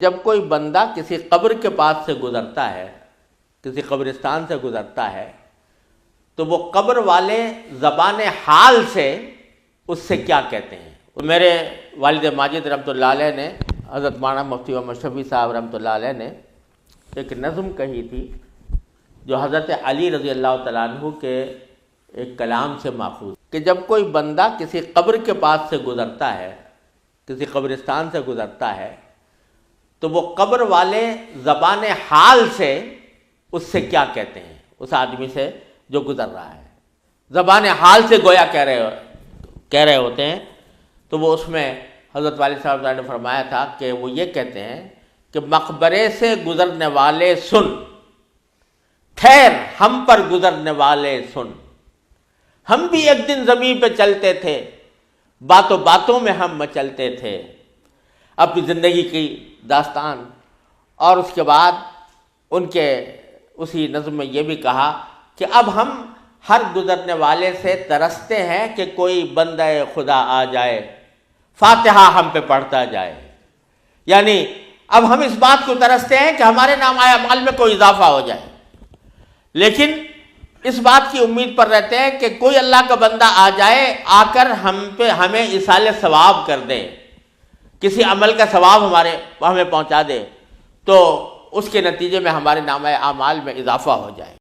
جب کوئی بندہ کسی قبر کے پاس سے گزرتا ہے، کسی قبرستان سے گزرتا ہے، تو وہ قبر والے زبان حال سے اس سے کیا کہتے ہیں؟ میرے والد ماجد رحمۃ اللہ علیہ نے، حضرت مولانا مفتی محمد شفیع صاحب رحمۃ اللہ علیہ نے ایک نظم کہی تھی جو حضرت علی رضی اللہ تعالیٰ عنہ کے ایک کلام سے ماخوذ، کہ جب کوئی بندہ کسی قبر کے پاس سے گزرتا ہے، کسی قبرستان سے گزرتا ہے، تو وہ قبر والے زبان حال سے اس سے کیا کہتے ہیں؟ اس آدمی سے جو گزر رہا ہے، زبان حال سے گویا کہہ رہے ہوتے ہیں۔ تو وہ اس میں حضرت والد صاحب نے فرمایا تھا کہ وہ یہ کہتے ہیں کہ مقبرے سے گزرنے والے سن، ٹھہر ہم پر گزرنے والے سن، ہم بھی ایک دن زمین پہ چلتے تھے، باتوں باتوں میں ہم مچلتے تھے، اپنی زندگی کی داستان۔ اور اس کے بعد ان کے اسی نظم میں یہ بھی کہا کہ اب ہم ہر گزرنے والے سے ترستے ہیں کہ کوئی بندہ خدا آ جائے، فاتحہ ہم پہ پڑھتا جائے۔ یعنی اب ہم اس بات کو ترستے ہیں کہ ہمارے نام اعمال میں کوئی اضافہ ہو جائے، لیکن اس بات کی امید پر رہتے ہیں کہ کوئی اللہ کا بندہ آ جائے، آ کر ہمیں ایصال ثواب کر دے، کسی عمل کا ثواب ہمیں پہنچا دے، تو اس کے نتیجے میں ہمارے نامہ اعمال میں اضافہ ہو جائے۔